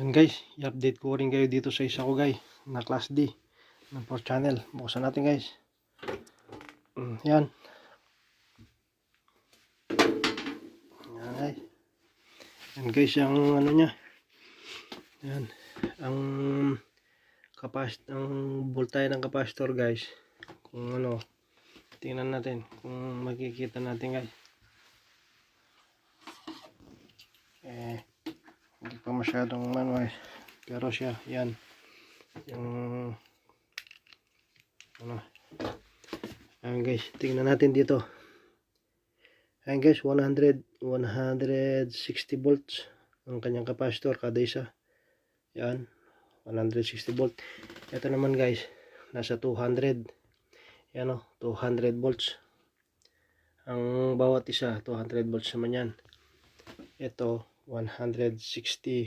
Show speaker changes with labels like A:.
A: Yan guys, i-update ko rin kayo dito sa isa ko guys na class D ng 4 channel. Buksan natin guys. Yan. Yan guys. Yan guys yung ano niya. Yan. Ang voltahe ng capacitor guys. Kung ano, tingnan natin kung makikita natin guys. Hindi pa masyadong manual, pero siya, yan yung ano. Ayan guys, tingnan natin dito. Ayan guys, 160 volts ang kanyang capacitor kada isa. Yan, 160 volt. Ito naman guys, nasa 200. Yan o, 200 volts ang bawat isa. 200 volts naman yan. Ito 160